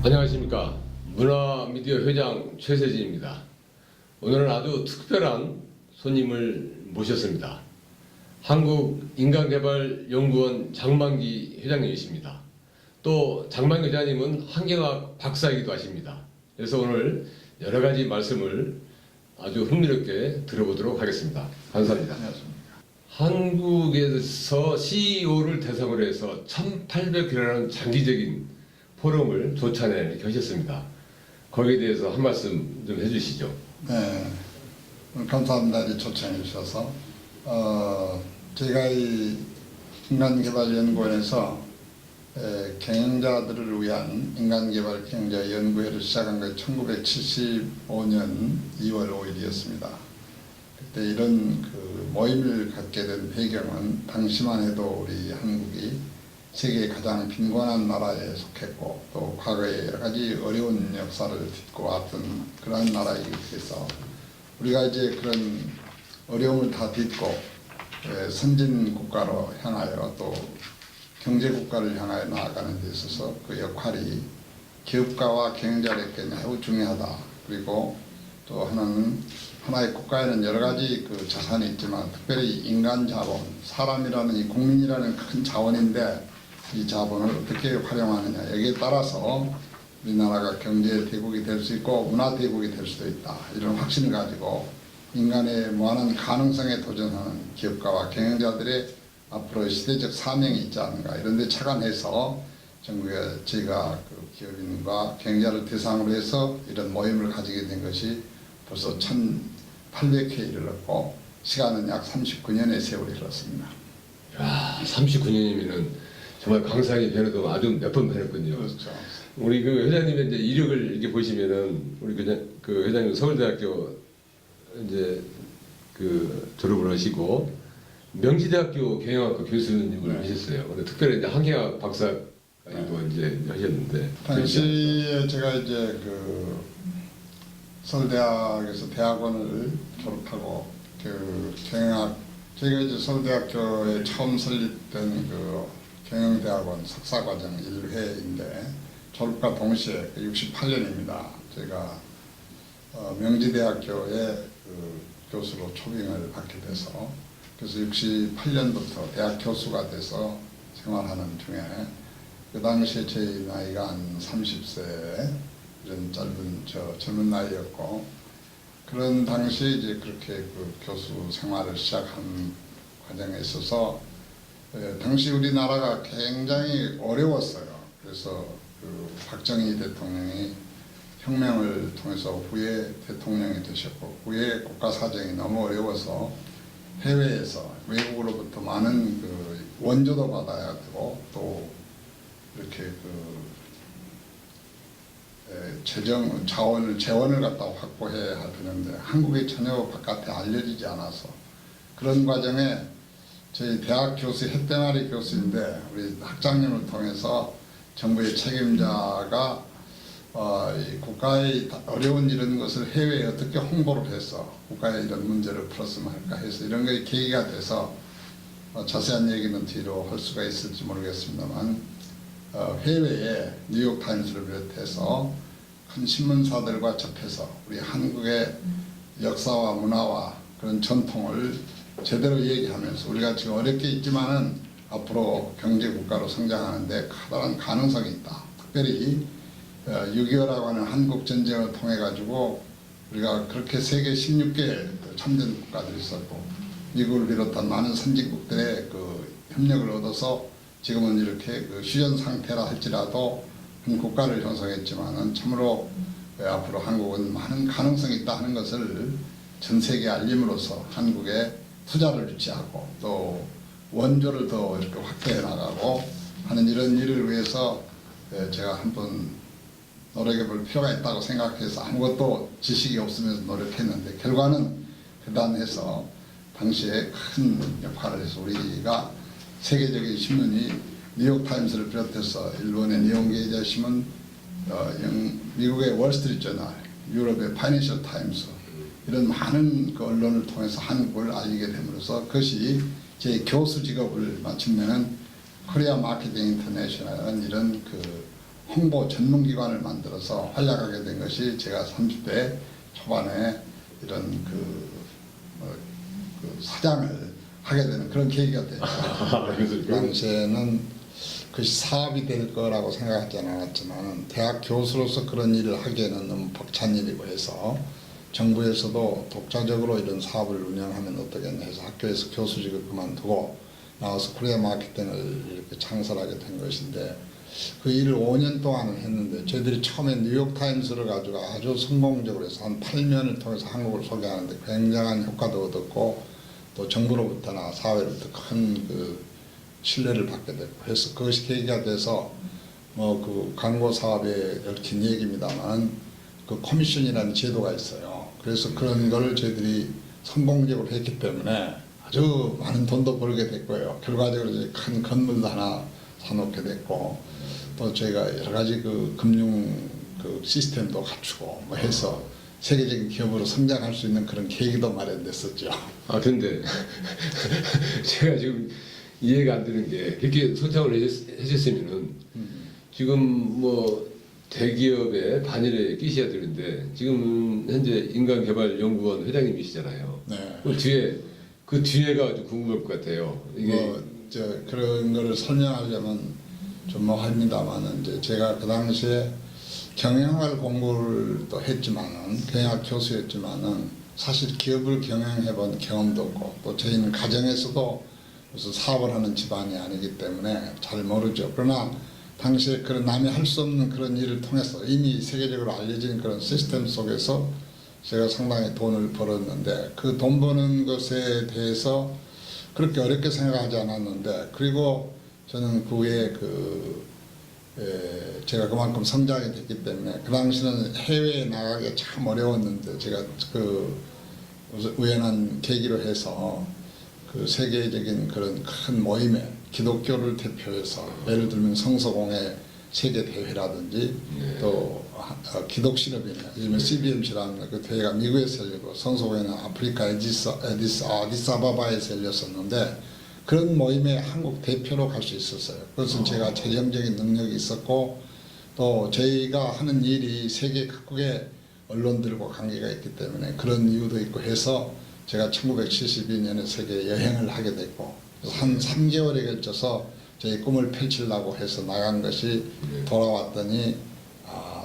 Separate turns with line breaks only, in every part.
안녕하십니까. 문화미디어 회장 최세진입니다. 오늘은 아주 특별한 손님을 모셨습니다. 한국인간개발연구원 장만기 회장님이십니다. 또 장만기 회장님은 환경학 박사이기도 하십니다. 그래서 오늘 여러 가지 말씀을 아주 흥미롭게 들어보도록 하겠습니다. 감사합니다. 한국에서 CEO를 대상으로 해서 1800회라는 장기적인 포럼을 조찬해 이렇게 하셨습니다. 거기에 대해서 한 말씀 좀 해주시죠.
네, 감사합니다. 이 초청해 주셔서. 제가 이 인간개발연구원에서 경영자들을 위한 인간개발 경영자 연구회를 시작한 것이 1975년 2월 5일이었습니다. 그때 이런 그 모임을 갖게 된 배경은 당시만 해도 우리 한국이 세계 가장 빈곤한 나라에 속했고 또 과거에 여러 가지 어려운 역사를 딛고 왔던 그러한 나라이기서 우리가 이제 그런 어려움을 다 딛고 선진 국가로 향하여 또 경제 국가를 향하여 나아가는 데 있어서 그 역할이 기업가와 경영자에게 매우 중요하다. 그리고 또 하나의 국가에는 여러 가지 그 자산이 있지만 특별히 인간 자본, 사람이라는 이 국민이라는 큰 자원인데 이 자본을 어떻게 활용하느냐 여기에 따라서 우리나라가 경제 대국이 될 수 있고 문화 대국이 될 수도 있다. 이런 확신을 가지고 인간의 무한한 가능성에 도전하는 기업가와 경영자들의 앞으로의 시대적 사명이 있지 않은가 이런 데 착안해서 전국에 제가 그 기업인과 경영자를 대상으로 해서 이런 모임을 가지게 된 것이 벌써 1800회에 이르렀고 시간은 약 39년의 세월이 흘렀습니다.
야, 39년이면은 정말 강사의 변화도 아주 몇 번 변했군요.
그렇죠.
우리 그 회장님의 이제 이력을 이렇게 보시면은 우리 그 회장님 서울대학교 이제 그 졸업을 하시고 명지대학교 경영학과 교수님을 하셨어요. 근데 특별히 이제 환경학 박사도 이제 하셨는데
당시에 제가 이제 그 서울대학에서 대학원을 졸업하고 그 경영학 제가 이제 서울대학교에 처음 설립된 그 경영대학원 석사과정 1회인데 졸업과 동시에 68년입니다. 제가 명지대학교의 그 교수로 초빙을 받게 돼서 그래서 68년부터 대학 교수가 돼서 생활하는 중에 그 당시에 제 나이가 한 30세 이런 젊은 나이였고 그런 당시에 이제 그렇게 그 교수 생활을 시작한 과정에 있어서 당시 우리나라가 굉장히 어려웠어요. 그래서 그 박정희 대통령이 혁명을 통해서 후에 대통령이 되셨고 후에 국가 사정이 너무 어려워서 해외에서 외국으로부터 많은 그 원조도 받아야 되고 또 이렇게 그 재원을 갖다 확보해야 되는데 한국에 전혀 바깥에 알려지지 않아서 그런 과정에 저희 대학 교수 햇대마리 교수인데 우리 학장님을 통해서 정부의 책임자가 이 국가의 어려운 이런 것을 해외에 어떻게 홍보를 해서 국가의 이런 문제를 풀었으면 할까 해서 이런 게 계기가 돼서 자세한 얘기는 뒤로 할 수가 있을지 모르겠습니다만 해외에 뉴욕타임스를 비롯해서 큰 신문사들과 접해서 우리 한국의 역사와 문화와 그런 전통을 제대로 얘기하면서 우리가 지금 어렵게 있지만은 앞으로 경제국가로 성장하는데 커다란 가능성이 있다. 특별히 6.25라고 하는 한국전쟁을 통해 가지고 우리가 그렇게 세계 16개 참전 국가들이 있었고 미국을 비롯한 많은 선진국들의 그 협력을 얻어서 지금은 이렇게 그 휴전 상태라 할지라도 한 국가를 형성했지만은 참으로 앞으로 한국은 많은 가능성이 있다 하는 것을 전 세계에 알림으로써 한국에 투자를 유치하고 또 원조를 더 이렇게 확대해 나가고 하는 이런 일을 위해서 제가 한번 노력해 볼 필요가 있다고 생각해서 아무것도 지식이 없으면서 노력했는데 결과는 대단해서 당시에 큰 역할을 해서 우리가 세계적인 신문이 뉴욕타임스를 비롯해서 일본의 니혼게이자 신문, 미국의 월스트리트 저널, 유럽의 파이낸셜 타임스 이런 많은 그 언론을 통해서 한국을 알리게 됨으로써 그것이 제 교수 직업을 마침내는 코리아 마케팅 인터내셔널은 이런 그 홍보 전문기관을 만들어서 활약하게 된 것이 제가 30대 초반에 이런 그 사장을 하게 되는 그런 계기가 됐죠. 그 당시에는 그것이 사업이 될 거라고 생각하지 않았지만 대학 교수로서 그런 일을 하기에는 너무 벅찬 일이고 해서 정부에서도 독자적으로 이런 사업을 운영하면 어떠겠냐 해서 학교에서 교수직을 그만두고 나와서 코리아 마케팅을 이렇게 창설하게 된 것인데 그 일을 5년 동안을 했는데 저희들이 처음에 뉴욕타임스를 가지고 아주 성공적으로 해서 한 8면을 통해서 한국을 소개하는데 굉장한 효과도 얻었고 또 정부로부터나 사회로부터 큰 그 신뢰를 받게 됐고 해서 그것이 계기가 돼서 뭐 그 광고 사업에 얽힌 얘기입니다만 그 커미션이라는 제도가 있어요. 그래서 그런 거를 저희들이 성공적으로 했기 때문에 아주 많은 돈도 벌게 됐고요. 결과적으로 이제 큰 건물도 하나 사놓게 됐고 또 저희가 여러 가지 그 금융 그 시스템도 갖추고 뭐 해서 세계적인 기업으로 성장할 수 있는 그런 계기도 마련됐었죠.
아 근데 제가 지금 이해가 안 되는 게 그렇게 소창을 해줬으면은 지금 뭐 대기업의 반열에 끼셔야 되는데 지금 현재 인간개발연구원 회장님이시잖아요.
네.
그 뒤에가 좀 궁금할 것 같아요. 이게
그런 거를 설명하려면 좀 뭐 합니다만은 이제 제가 그 당시에 경영학 공부를 또 했지만은 경영학 교수였지만은 사실 기업을 경영해본 경험도 없고 또 저희는 가정에서도 무슨 사업을 하는 집안이 아니기 때문에 잘 모르죠. 그러나 당시에 그런 남이 할 수 없는 그런 일을 통해서 이미 세계적으로 알려진 그런 시스템 속에서 제가 상당히 돈을 벌었는데 그 돈 버는 것에 대해서 그렇게 어렵게 생각하지 않았는데 그리고 저는 그 후에 제가 그만큼 성장이 됐기 때문에 그 당시는 해외에 나가기가 참 어려웠는데 제가 그 우연한 계기로 해서 그 세계적인 그런 큰 모임에 기독교를 대표해서 예를 들면 성서공회 세계 대회라든지 또 기독신업이나 요즘에 CBMC라는 그 대회가 미국에서 열리고 성서공회는 아프리카 아디스아바바에서 열렸었는데 그런 모임에 한국 대표로 갈 수 있었어요. 그것은 제가 재정적인 능력이 있었고 또 저희가 하는 일이 세계 각국의 언론들과 관계가 있기 때문에 그런 이유도 있고 해서 제가 1972년에 세계 여행을 하게 됐고 한 3개월에 걸쳐서 저희 꿈을 펼치려고 해서 나간 것이 돌아왔더니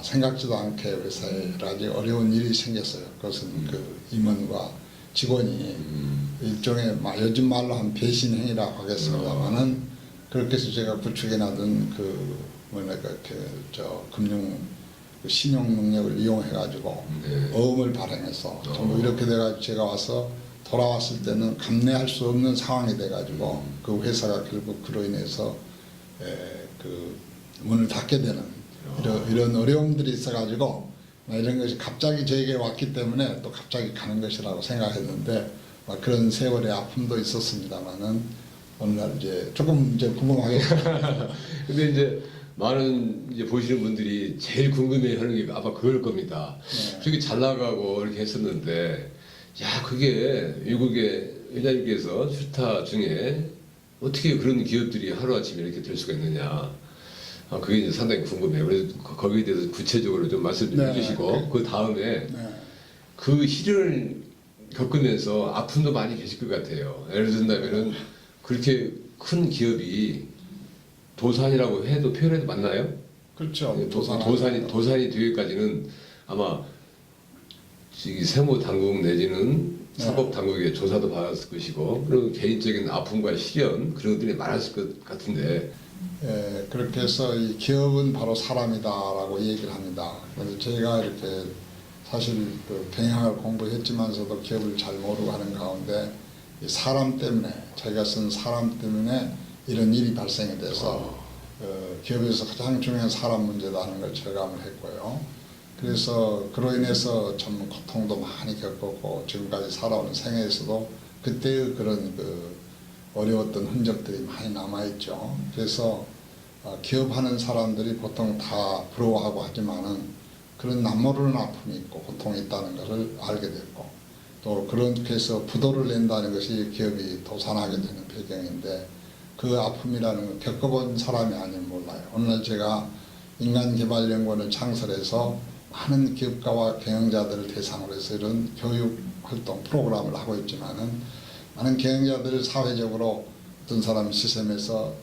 생각지도 않게 회사에 아주 어려운 일이 생겼어요. 그것은 그 임원과 직원이 일종의 요즘 말로 한 배신 행위라고 하겠습니다만은 그렇게 해서 제가 구축해놨던 금융 신용 능력을 이용해 가지고 어음을 발행해서 전부 이렇게 돼가지고 제가 와서 돌아왔을 때는 감내할 수 없는 상황이 돼가지고 그 회사가 결국 그로 인해서 그 문을 닫게 되는 이런 어려움들이 있어가지고 이런 것이 갑자기 저에게 왔기 때문에 또 갑자기 가는 것이라고 생각했는데 그런 세월의 아픔도 있었습니다만은 오늘날 이제 조금 이제 궁금하겠습니다.
근데 이제 많은 이제 보시는 분들이 제일 궁금해하는 게 아마 그걸 겁니다. 저기 잘 나가고 이렇게 했었는데, 야 그게 미국의 회장님께서 슈타 중에 어떻게 그런 기업들이 하루 아침에 이렇게 될 수가 있느냐. 그게 이제 상당히 궁금해요. 그래서 거기에 대해서 구체적으로 좀 말씀 좀 해주시고 그 다음에 그 시련을 겪으면서 아픔도 많이 계실 것 같아요. 예를 든다면은 그렇게 큰 기업이 도산이라고 해도 표현해도 맞나요?
그렇죠.
도산이 되기까지는 아마 세무 당국 내지는 사법 당국의 조사도 받았을 것이고 그리고 개인적인 아픔과 시련 그런 것들이 많았을 것 같은데.
그렇게 해서 이 기업은 바로 사람이다라고 얘기를 합니다. 그래서 저희가 이렇게 사실 그 경영학을 공부했지만서도 기업을 잘 모르고 하는 가운데 이 사람 때문에 저희가 쓴 사람 때문에 이런 일이 발생이 돼서 기업에서 가장 중요한 사람 문제다 하는 걸 절감을 했고요. 그래서 그로 인해서 참 고통도 많이 겪었고 지금까지 살아오는 생애에서도 그때의 그런 그 어려웠던 흔적들이 많이 남아있죠. 그래서 기업하는 사람들이 보통 다 부러워하고 하지만은 그런 남모르는 아픔이 있고 고통이 있다는 것을 알게 됐고 또 그렇게 해서 부도를 낸다는 것이 기업이 도산하게 되는 배경인데 그 아픔이라는 걸 겪어본 사람이 아니면 몰라요. 어느 날 제가 인간개발연구원을 창설해서 많은 기업가와 경영자들을 대상으로 해서 이런 교육 활동 프로그램을 하고 있지만은 많은 경영자들 사회적으로 어떤 사람 시샘에서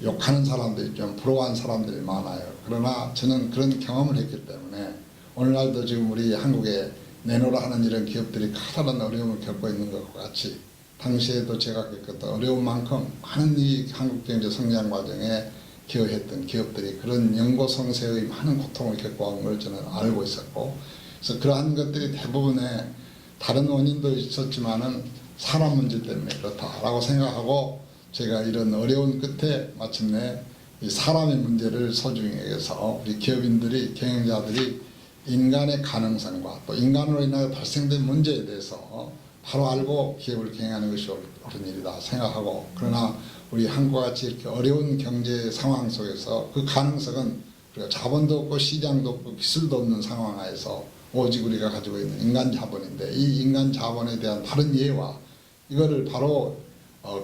욕하는 사람들이 좀 부러워하는 사람들이 많아요. 그러나 저는 그런 경험을 했기 때문에 오늘날도 지금 우리 한국에 내노라 하는 이런 기업들이 커다란 어려움을 겪고 있는 것과 같이 당시에도 제가 겪었던 어려운 만큼 많은 이 한국 경제 성장 과정에 기여했던 기업들이 그런 연고성세의 많은 고통을 겪어온 걸 저는 알고 있었고, 그래서 그러한 것들이 대부분의 다른 원인도 있었지만은 사람 문제 때문에 그렇다라고 생각하고 제가 이런 어려운 끝에 마침내 이 사람의 문제를 소중히 여겨서 우리 기업인들이 경영자들이 인간의 가능성과 또 인간으로 인하여 발생된 문제에 대해서 바로 알고 기업을 경영하는 것이 옳은 일이다 생각하고, 그러나 우리 한국과 같이 이렇게 어려운 경제 상황 속에서 그 가능성은 우리가 자본도 없고 시장도 없고 기술도 없는 상황 하에서 오직 우리가 가지고 있는 인간 자본인데, 이 인간 자본에 대한 바른 이해와 이거를 바로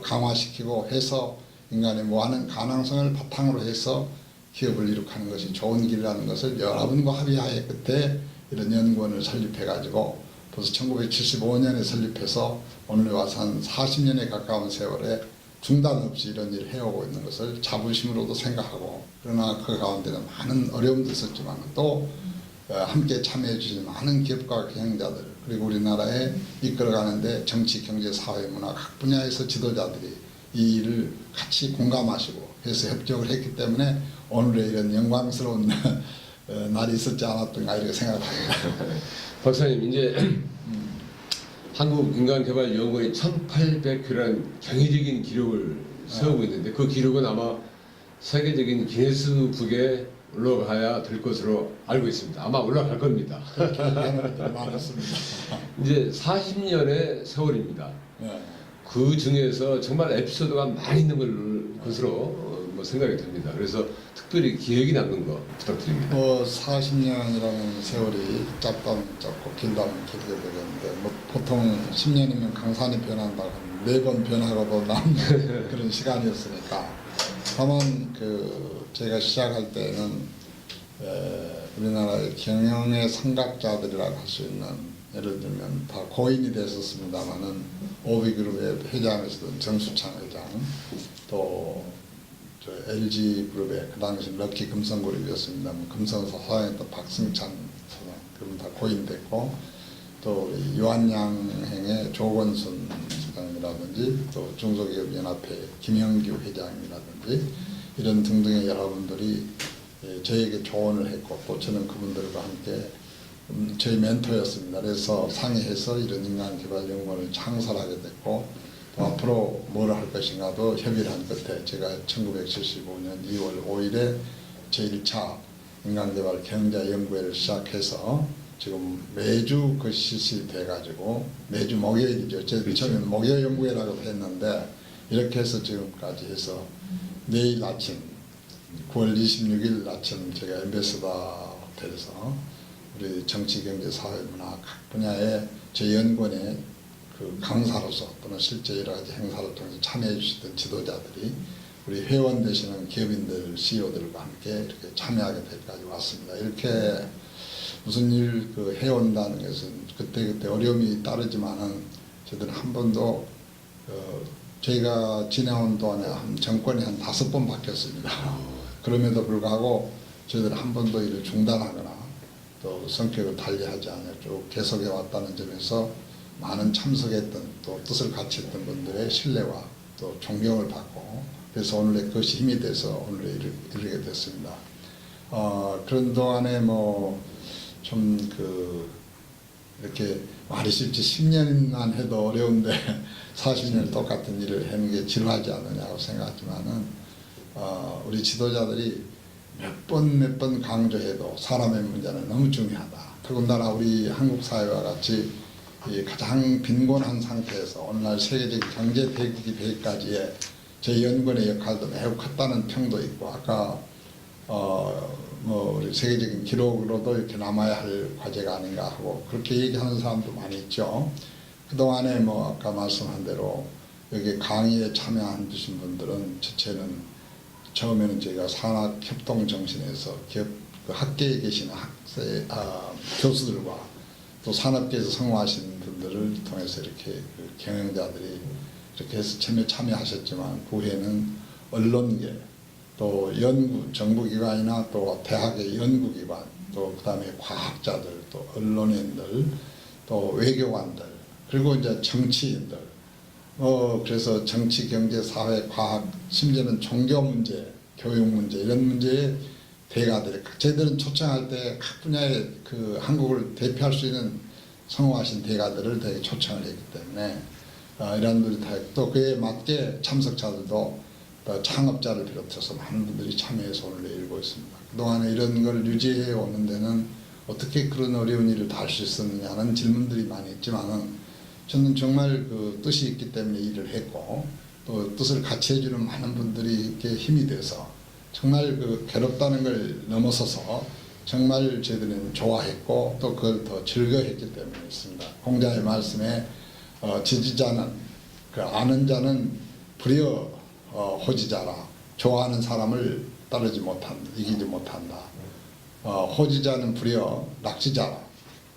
강화시키고 해서 인간의 무한한 가능성을 바탕으로 해서 기업을 이룩하는 것이 좋은 길이라는 것을 여러분과 합의하에 끝에 이런 연구원을 설립해 가지고 벌써 1975년에 설립해서 오늘 와서 한 40년에 가까운 세월에 중단 없이 이런 일을 해오고 있는 것을 자부심으로도 생각하고, 그러나 그 가운데는 많은 어려움도 있었지만 또 함께 참여해 주신 많은 기업가 경영자들, 그리고 우리나라에 이끌어가는데 정치, 경제, 사회, 문화 각 분야에서 지도자들이 이 일을 같이 공감하시고 해서 협력을 했기 때문에 오늘의 이런 영광스러운 날이 있었지 않았던가 이렇게 생각합니다.
박사님, 이제 한국인간개발연구원이 1800회라는 경이적인 기록을 세우고 있는데 그 기록은 아마 세계적인 기네스북에 올라가야 될 것으로 알고 있습니다. 아마 올라갈 겁니다.
많았습니다.
이제 40년의 세월입니다.
네.
그 중에서 정말 에피소드가 많이 있는 것으로 뭐 생각이 됩니다. 그래서 특별히 기억이 남는 거 부탁드립니다.
40년이라는 세월이 짧다면 짧고 길다면 길게 되겠는데, 뭐 보통 10년이면 강산이 변한다고 하면 4번 변하고도 남는 그런 시간이었으니까. 다만 제가 시작할 때는 우리나라의 경영의 성각자들이라고 할 수 있는, 예를 들면 다 고인이 됐었습니다마는 오비그룹의 회장이었던 정수창 회장, 또 LG그룹의 그 당시 럭키 금성그룹이었습니다. 금성사 사장이었던 박승찬 사장, 그럼 다 고인됐고, 또 유한양행의 조건순 사장이라든지 또 중소기업연합회 김영규 회장이라든지 이런 등등의 여러분들이 저에게 조언을 했고, 또 저는 그분들과 함께 저희 멘토였습니다. 그래서 상의해서 이런 인간개발연구원을 창설하게 됐고, 또 앞으로 뭘 할 것인가도 협의를 한 끝에 제가 1975년 2월 5일에 제1차 인간개발 경제연구회를 시작해서 지금 매주 그 실시돼 가지고 매주 목요일이죠. 처음에는 목요일 연구회라고 했는데 이렇게 해서 지금까지 해서 내일 아침 9월 26일 아침 제가 엠베서더 호텔에서 우리 정치, 경제, 사회, 문화 각 분야의 제 연구원의 그 강사로서 또는 실제 여러 가지 행사를 통해서 참여해 주시던 지도자들이 우리 회원 되시는 기업인들, CEO들과 함께 이렇게 참여하게 될까지 왔습니다. 이렇게 무슨 일 해온다는 것은 그때그때 어려움이 따르지만은 저희들은 한 번도 저희가 지내온 동안에 정권이 한 5번 바뀌었습니다. 그럼에도 불구하고 저희들은 한 번도 일을 중단하거나 또 성격을 달리하지 않아 쭉 계속해 왔다는 점에서 많은 참석했던 또 뜻을 같이 했던 분들의 신뢰와 또 존경을 받고, 그래서 오늘의 그것이 힘이 돼서 오늘의 일을 이루게 됐습니다. 그런 동안에 좀 이렇게 말이 쉽지 10년만 해도 어려운데 40년 똑같은 일을 하는 게 지루하지 않느냐고 생각하지만은 우리 지도자들이 몇 번 강조해도 사람의 문제는 너무 중요하다. 더군다나 우리 한국 사회와 같이 이 가장 빈곤한 상태에서 오늘날 세계적 경제 대국이 되기까지의 저희 연구원의 역할도 매우 컸다는 평도 있고, 아까 우리 세계적인 기록으로도 이렇게 남아야 할 과제가 아닌가 하고 그렇게 얘기하는 사람도 많이 있죠. 그동안에 아까 말씀한 대로 여기 강의에 참여해 주신 분들은 전체는 처음에는 저희가 산학협동 정신에서 그 학계에 계시는 교수들과 또 산업계에서 성공하신 분들을 통해서 이렇게 그 경영자들이 이렇게 해서 참여하셨지만 그 후에는 언론계 또 연구 정부기관이나 또 대학의 연구기관 또 그다음에 과학자들 또 언론인들 또 외교관들 그리고 이제 정치인들 그래서 정치 경제 사회 과학 심지어는 종교 문제 교육 문제 이런 문제에 대가들이 저희들은 초청할 때 각 분야의 그 한국을 대표할 수 있는 성공하신 대가들을 되게 초청을 했기 때문에 이런 분들이 다 또 그에 맞게 참석자들도 또 창업자를 비롯해서 많은 분들이 참여해서 오늘 내일고 있습니다. 그동안에 이런 걸 유지해 오는 데는 어떻게 그런 어려운 일을 다 할 수 있었느냐는 질문들이 많이 있지만은 저는 정말 그 뜻이 있기 때문에 일을 했고 또 뜻을 같이 해주는 많은 분들이 이렇게 힘이 돼서 정말 그 괴롭다는 걸 넘어서서 정말 저희들은 좋아했고 또 그걸 더 즐거워했기 때문에 있습니다. 공자의 말씀에 지지자는 그 아는 자는 불여 호지자라 좋아하는 사람을 따르지 못한다 이기지 못한다. 호지자는 불여 낙지자라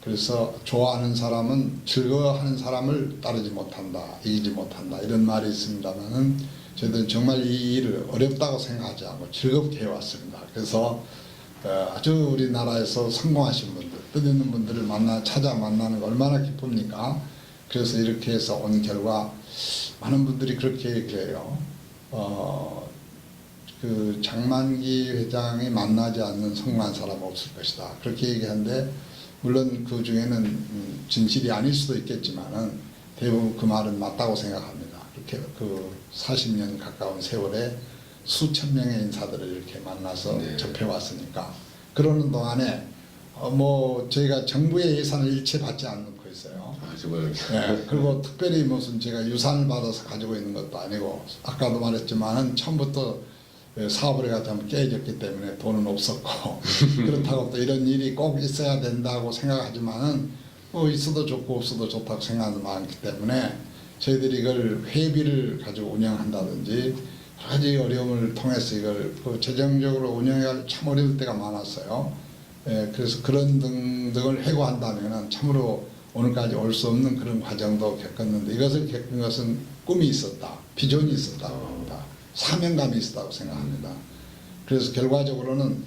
그래서 좋아하는 사람은 즐거워하는 사람을 따르지 못한다 이기지 못한다 이런 말이 있습니다만은 저희들은 정말 이 일을 어렵다고 생각하지 않고 즐겁게 해왔습니다. 그래서 아주 우리나라에서 성공하신 분들 뜻있는 분들을 찾아 만나는 거 얼마나 기쁩니까? 그래서 이렇게 해서 온 결과 많은 분들이 그렇게 얘기해요. 그 장만기 회장이 만나지 않는 성공한 사람 없을 것이다. 그렇게 얘기하는데 물론 그 중에는 진실이 아닐 수도 있겠지만은 대부분 그 말은 맞다고 생각합니다. 이렇게 그 40년 가까운 세월에 수천 명의 인사들을 이렇게 만나서
네.
접해왔으니까 그러는 동안에 뭐 저희가 정부의 예산을 일체 받지 않고 있어요.
정말.
네, 그리고 특별히 무슨 제가 유산을 받아서 가지고 있는 것도 아니고 아까도 말했지만은 처음부터 사업을 해가지고 깨졌기 때문에 돈은 없었고 그렇다고 또 이런 일이 꼭 있어야 된다고 생각하지만은 뭐 있어도 좋고 없어도 좋다고 생각하는 많기 때문에 저희들이 이걸 회비를 가지고 운영한다든지 여러 가지 어려움을 통해서 이걸 그 재정적으로 운영할 참 어려울 때가 많았어요. 그래서 그런 등등을 해고한다면은 참으로 오늘까지 올 수 없는 그런 과정도 겪었는데 이것을 겪은 것은 꿈이 있었다, 비전이 있었다고 합니다. 사명감이 있었다고 생각합니다. 그래서 결과적으로는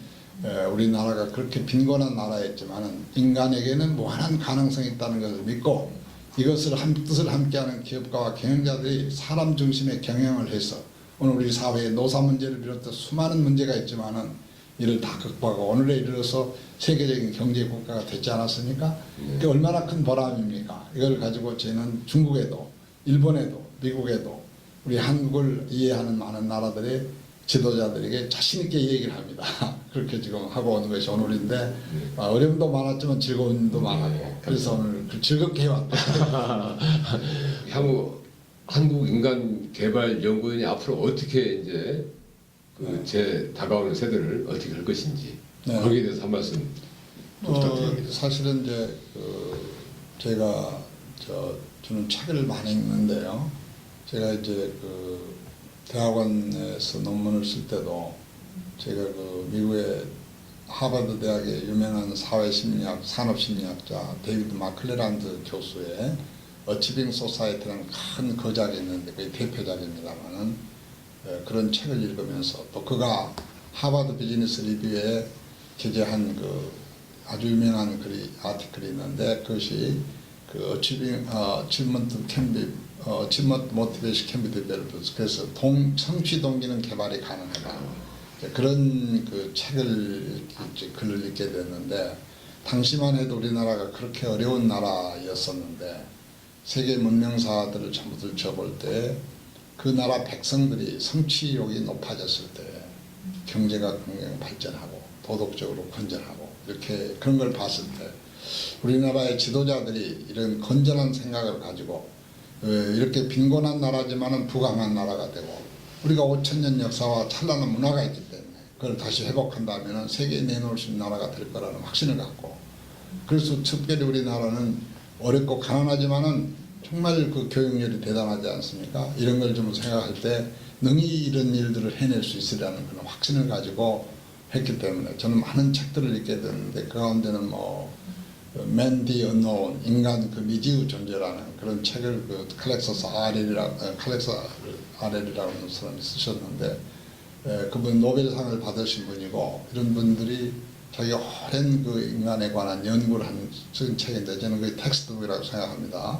우리나라가 그렇게 빈곤한 나라였지만은 인간에게는 무한한 가능성이 있다는 것을 믿고 이것을 뜻을 함께하는 기업가와 경영자들이 사람 중심의 경영을 해서 오늘 우리 사회의 노사 문제를 비롯해 수많은 문제가 있지만은 이를 다 극복하고 오늘에 이르러서 세계적인 경제 국가가 됐지 않았습니까? 그게 얼마나 큰 보람입니까? 이걸 가지고 저희는 중국에도 일본에도 미국에도 우리 한국을 이해하는 많은 나라들의 지도자들에게 자신 있게 얘기를 합니다. 그렇게 지금 하고 오는 것이 오늘인데 어려움도 많았지만 즐거움도 많았고 그래서 오늘 즐겁게 해왔다.
향후 한국인간개발연구원이 앞으로 어떻게 이제 제 다가오는 세대를 어떻게 할 것인지 거기에 대해서 한 말씀 부탁드립니다.
사실은 이제 제가 저는 책을 많이 읽는데요. 제가 이제 대학원에서 논문을 쓸 때도 제가 미국의 하버드 대학의 유명한 사회심리학, 산업심리학자 데이비드 마클레란드 교수의 어치빙 소사이티라는 큰 거작이 있는데 그게 대표작입니다만은 그런 책을 읽으면서 또 그가 하버드 비즈니스 리뷰에 게재한 아주 유명한 아티클이 있는데 그것이 achievement motivation can be developed. 그래서 성취 동기는 개발이 가능하다. 그런 글을 읽게 됐는데 당시만 해도 우리나라가 그렇게 어려운 나라였었는데 세계 문명사들을 전부 들춰볼 때 그 나라 백성들이 성취욕이 높아졌을 때 경제가 굉장히 발전하고 도덕적으로 건전하고 이렇게 그런 걸 봤을 때 우리나라의 지도자들이 이런 건전한 생각을 가지고 이렇게 빈곤한 나라지만은 부강한 나라가 되고 우리가 5,000년 역사와 찬란한 문화가 있기 때문에 그걸 다시 회복한다면 세계에 내놓을 수 있는 나라가 될 거라는 확신을 갖고 그래서 특별히 우리나라는 어렵고 가난하지만은 정말 그 교육열이 대단하지 않습니까? 이런 걸 좀 생각할 때 능히 이런 일들을 해낼 수 있으리라는 그런 확신을 가지고 했기 때문에 저는 많은 책들을 읽게 됐는데 그 가운데는 뭐 Man the Unknown, 인간 그 미지의 존재라는 그런 책을 그 칼렉서스 아렐이라고 하는 사람이 쓰셨는데 그분 노벨상을 받으신 분이고 이런 분들이 자기 오랜 그 인간에 관한 연구를 쓴 책인데 저는 그게 텍스트북이라고 생각합니다.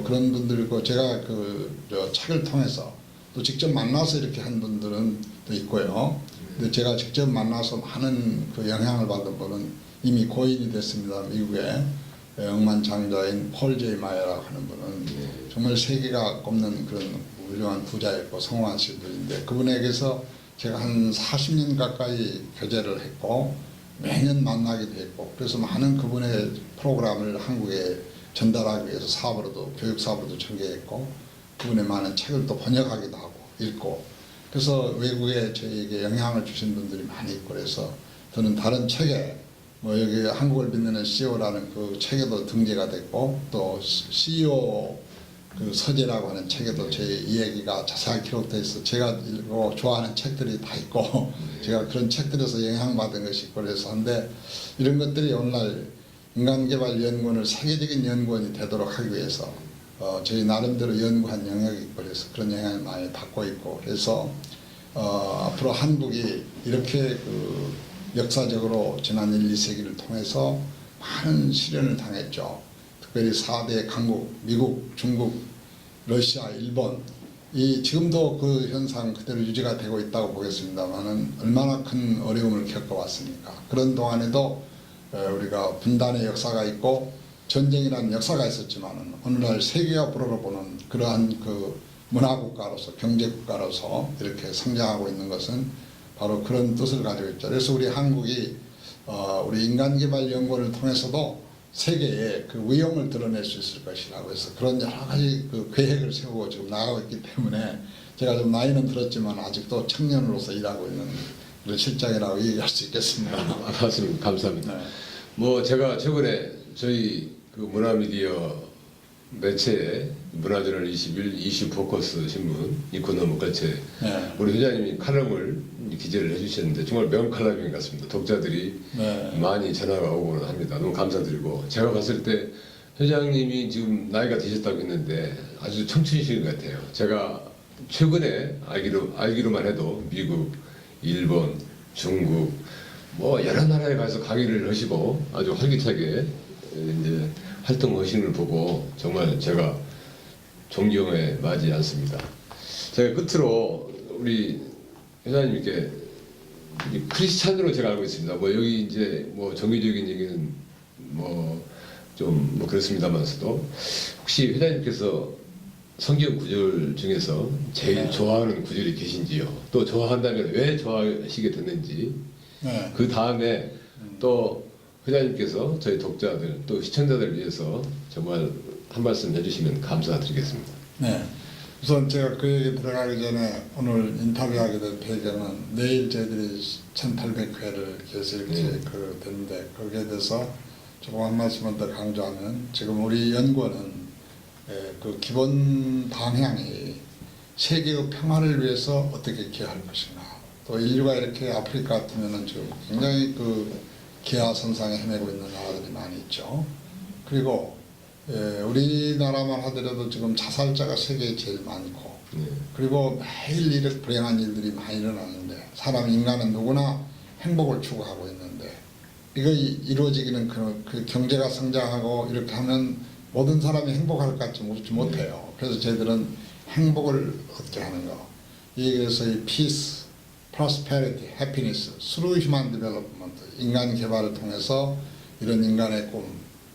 그런 분들이고 제가 저 책을 통해서 또 직접 만나서 이렇게 한 분들은 또 있고요. 근데 제가 직접 만나서 많은 그 영향을 받은 분은 이미 고인이 됐습니다. 미국의 억만장자인 폴 제이 마이어라고 하는 분은 정말 세계가 꼽는 그런 훌륭한 부자였고 성공하신 분인데 그분에게서 제가 한 40년 가까이 교제를 했고 매년 만나기도 했고 그래서 많은 그분의 프로그램을 한국에 전달하기 위해서 사업으로도 교육 사업으로도 전개했고 그분의 많은 책을 또 번역하기도 하고 읽고 그래서 외국에 저희에게 영향을 주신 분들이 많이 있고 그래서 저는 다른 책에 뭐 여기 한국을 빛내는 CEO라는 그 책에도 등재가 됐고 또 CEO 그 서재라고 하는 책에도 제 이야기가 자세하게 기록되어 있어 제가 읽고 좋아하는 책들이 다 있고 제가 그런 책들에서 영향받은 것이 있고 그래서 한데 이런 것들이 오늘날 인간개발연구원을 세계적인 연구원이 되도록 하기 위해서 저희 나름대로 연구한 영역이 있고 그래서 그런 영향을 많이 받고 있고 그래서 앞으로 한국이 이렇게 그 역사적으로 지난 1, 2세기를 통해서 많은 시련을 당했죠. 특별히 4대 강국, 미국, 중국, 러시아, 일본 이 지금도 그 현상 그대로 유지가 되고 있다고 보겠습니다만은 얼마나 큰 어려움을 겪어왔습니까? 그런 동안에도 우리가 분단의 역사가 있고 전쟁이라는 역사가 있었지만은 오늘날 세계가 불어보는 그러한 그 문화국가로서 경제국가로서 이렇게 성장하고 있는 것은 바로 그런 뜻을 가지고 있죠. 그래서 우리 한국이 우리 인간개발연구원을 통해서도 세계에 그 위용을 드러낼 수 있을 것이라고 해서 그런 여러 가지 그 계획을 세우고 지금 나가고 있기 때문에 제가 좀 나이는 들었지만 아직도 청년으로서 일하고 있는 그런 실장이라고 얘기할 수 있겠습니다.
맞습니다. 감사합니다.
네.
뭐 제가 최근에 저희 그 문화미디어 매체에 문화저널 21 이슈 포커스 신문 이코노미 걸체
네.
우리 회장님이 칼럼을 기재를 해주셨는데 정말 명칼럼인 것 같습니다. 독자들이
네.
많이 전화가 오고는 합니다. 너무 감사드리고 제가 봤을 때 회장님이 지금 나이가 드셨다고 했는데 아주 청춘이신 것 같아요. 제가 최근에 알기로만 해도 미국, 일본, 중국 뭐 여러 나라에 가서 강의를 하시고 아주 활기차게 이제 활동하시는 걸 보고 정말 제가 존경에 마지 않습니다. 제가 끝으로 우리 회장님께 크리스찬으로 제가 알고 있습니다. 뭐 여기 이제 뭐 종교적인 얘기는 뭐 좀 뭐 그렇습니다만서도 혹시 회장님께서 성경 구절 중에서 제일 좋아하는 구절이 계신지요? 또 좋아한다면 왜 좋아하시게 됐는지
네.
그 다음에 또 회장님께서 저희 독자들 또 시청자들을 위해서 정말 한 말씀 해주시면 감사드리겠습니다.
네. 우선 제가 그 얘기 들어가기 전에 오늘 인터뷰하게 된 배경은 내일 저희들이 1800회를 계속 이렇게 그 됐는데 거기에 대해서 조금 한 말씀만 더 강조하면 지금 우리 연구원은 그 기본 방향이 세계의 평화를 위해서 어떻게 기여할 것인가 또 인류가 이렇게 아프리카 같으면은 지금 굉장히 그 기하선상에 헤매고 있는 나라들이 많이 있죠. 그리고 우리나라만 하더라도 지금 자살자가 세계에 제일 많고 그리고 매일 이렇게 불행한 일들이 많이 일어나는데 인간은 누구나 행복을 추구하고 있는데 이거 이루어지기는 그 경제가 성장하고 이렇게 하면 모든 사람이 행복할 것 같지 못해요. 그래서 저희들은 행복을 얻게 하는 거. 그래서 이 peace, prosperity, happiness, through human development, 인간 개발을 통해서 이런 인간의 꿈,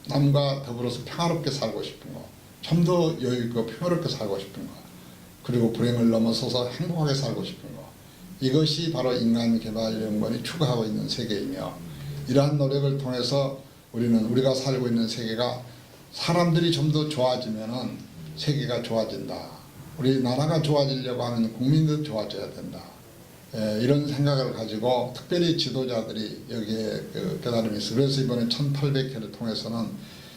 남과 더불어서 평화롭게 살고 싶은 거, 좀 더 여유 있고 평화롭게 살고 싶은 거, 그리고 불행을 넘어서서 행복하게 살고 싶은 거, 이것이 바로 인간개발연구원이 추구하고 있는 세계이며 이러한 노력을 통해서 우리가 살고 있는 세계가 사람들이 좀 더 좋아지면은 세계가 좋아진다. 우리 나라가 좋아지려고 하면 국민도 좋아져야 된다. 이런 생각을 가지고 특별히 지도자들이 여기에 깨달음이 있어요. 그래서 이번에 1800회를 통해서는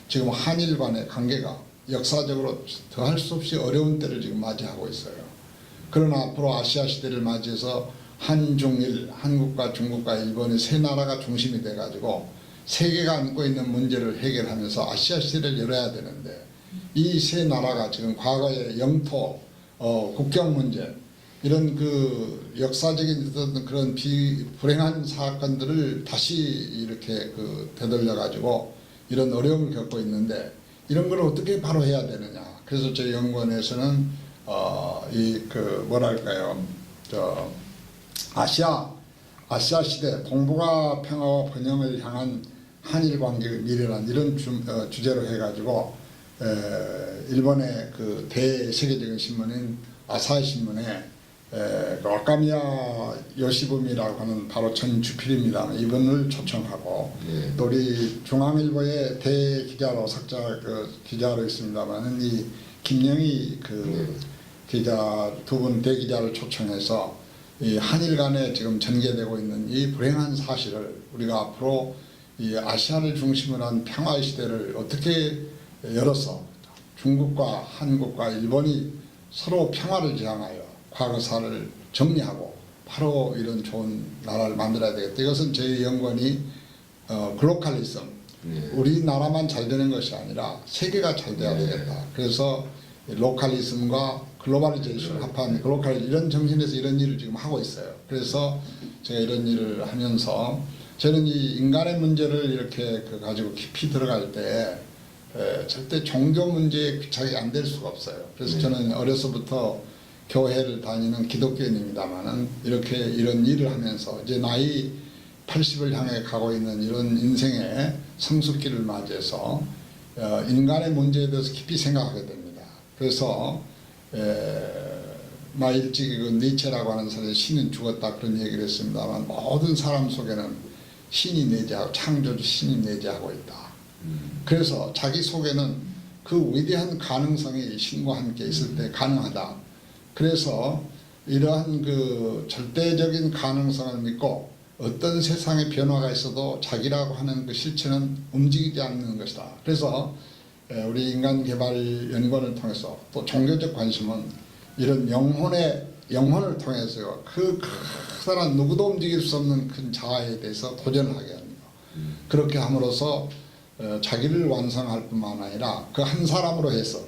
지금 한일 간의 관계가 역사적으로 더할 수 없이 어려운 때를 지금 맞이하고 있어요. 그러나 앞으로 아시아 시대를 맞이해서 한중일, 한국과 중국과 일본의 세 나라가 중심이 돼가지고 세계가 안고 있는 문제를 해결하면서 아시아 시대를 열어야 되는데, 이 세 나라가 지금 과거의 영토, 국경 문제, 이런 그 역사적인 어떤 그런 불행한 사건들을 다시 이렇게 되돌려 가지고 이런 어려움을 겪고 있는데, 이런 걸 어떻게 바로 해야 되느냐. 그래서 저희 연구원에서는 뭐랄까요, 아시아 시대 동북아 평화와 번영을 향한 한일 관계의 미래란 이런 주제로 해가지고 일본의 그 대세계적인 신문인 아사히 신문에 와카미야 요시부미라고 하는 바로 전 주필입니다. 이분을 초청하고, 또 우리 중앙일보의 대기자로 기자로 있습니다만은 이 김영희 기자 두 분 대기자를 초청해서 이 한일 간에 지금 전개되고 있는 이 불행한 사실을 우리가 앞으로 이 아시아를 중심으로 한 평화의 시대를 어떻게 열어서 중국과 한국과 일본이 서로 평화를 지향하여 과거사를 정리하고 바로 이런 좋은 나라를 만들어야 되겠다. 이것은 저희 연구원이 글로컬리즘, 우리나라만 잘 되는 것이 아니라 세계가 잘 돼야 되겠다. 그래서 로컬리즘과 글로벌리제이션을 합한 글로컬 이런 정신에서 이런 일을 지금 하고 있어요. 그래서 제가 이런 일을 하면서 저는 이 인간의 문제를 이렇게 가지고 깊이 들어갈 때 절대 종교 문제에 귀착이 안 될 수가 없어요. 그래서 저는 어려서부터 교회를 다니는 기독교인입니다만은 이렇게 이런 일을 하면서 이제 나이 80을 향해 가고 있는 이런 인생의 성숙기를 맞이해서 인간의 문제에 대해서 깊이 생각하게 됩니다. 그래서 일찍 니체라고 하는 사람이 신은 죽었다 그런 얘기를 했습니다만, 모든 사람 속에는 신이 내재하고 창조주 신이 내재하고 있다. 그래서 자기 속에는 그 위대한 가능성이 신과 함께 있을 때 가능하다. 그래서 이러한 그 절대적인 가능성을 믿고 어떤 세상의 변화가 있어도 자기라고 하는 그 실체는 움직이지 않는 것이다. 그래서 우리 인간개발연구원을 통해서 또 종교적 관심은 이런 영혼을 통해서 그 커다란 누구도 움직일 수 없는 큰 자아에 대해서 도전을 하게 합니다. 그렇게 함으로써 자기를 완성할 뿐만 아니라 그 한 사람으로 해서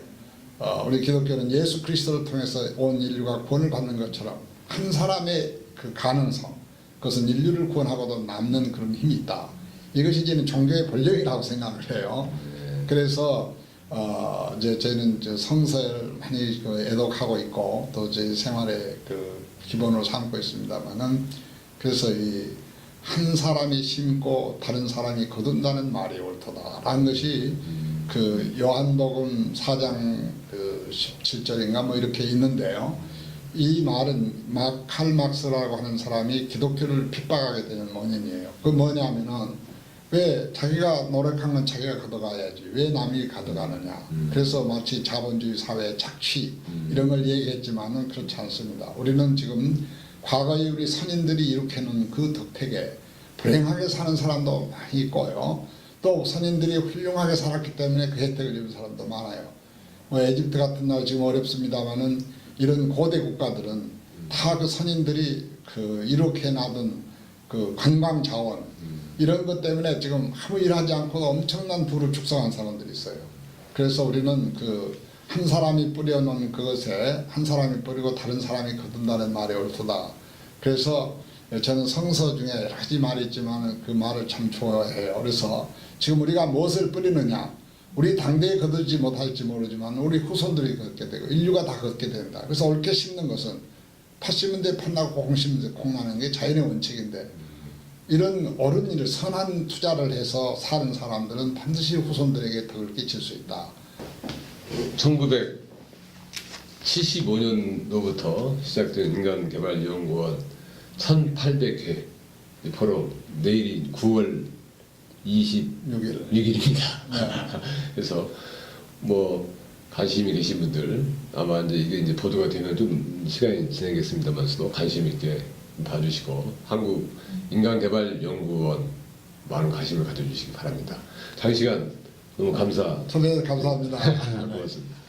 우리 기독교는 예수 그리스도를 통해서 온 인류가 구원을 받는 것처럼 한 사람의 그 가능성, 그것은 인류를 구원하고도 남는 그런 힘이 있다. 이것이 저는 종교의 본령이라고 생각을 해요. 그래서 이제 저희는 성서를 많이 애독하고 있고 또 저희 생활의 그 기본으로 삼고 있습니다만은, 그래서 이 한 사람이 심고 다른 사람이 거둔다는 말이 옳도다라는 것이 그 요한복음 4장 그 17절인가 뭐 이렇게 있는데요. 이 말은 칼 막스라고 하는 사람이 기독교를 핍박하게 되는 원인이에요. 그 뭐냐면은 왜 자기가 노력한 건 자기가 가져가야지 왜 남이 가져가느냐. 그래서 마치 자본주의 사회의 착취 이런 걸 얘기했지만은 그렇지 않습니다. 우리는 지금 과거에 우리 선인들이 일으켜놓은 그 덕택에 불행하게 사는 사람도 많이 있고요. 또 선인들이 훌륭하게 살았기 때문에 그 혜택을 입은 사람도 많아요. 뭐 에집트 같은 나라 지금 어렵습니다만은 이런 고대 국가들은 다 그 선인들이 이렇게 놔둔 그 관광 자원 이런 것 때문에 지금 아무 일하지 않고도 엄청난 부를 축성한 사람들이 있어요. 그래서 우리는 한 사람이 뿌려놓은 그것에 한 사람이 뿌리고 다른 사람이 거둔다는 말이 옳도다. 그래서 저는 성서 중에 여러 가지 말이 있지만 그 말을 참 좋아해요. 그래서 지금 우리가 무엇을 뿌리느냐, 우리 당대에 거두지 못할지 모르지만 우리 후손들이 걷게 되고 인류가 다 걷게 된다. 그래서 옳게 심는 것은 팥 심은 데 팥나고 콩 심은 데 콩 나는 게 자연의 원칙인데, 이런 옳은 일을 선한 투자를 해서 사는 사람들은 반드시 후손들에게 덕을 끼칠 수 있다.
1975년도부터 시작된 인간개발연구원 1800회 포럼, 내일이 9월 26일입니다. 그래서 뭐 관심이 계신 분들 아마 이게 이제 보도가 되면 좀 시간이 지나겠습니다만서도 관심 있게 봐주시고 한국인간개발연구원 많은 관심을 가져주시기 바랍니다. 장시간 너무 감사.
초대해 감사합니다.
고맙습니다.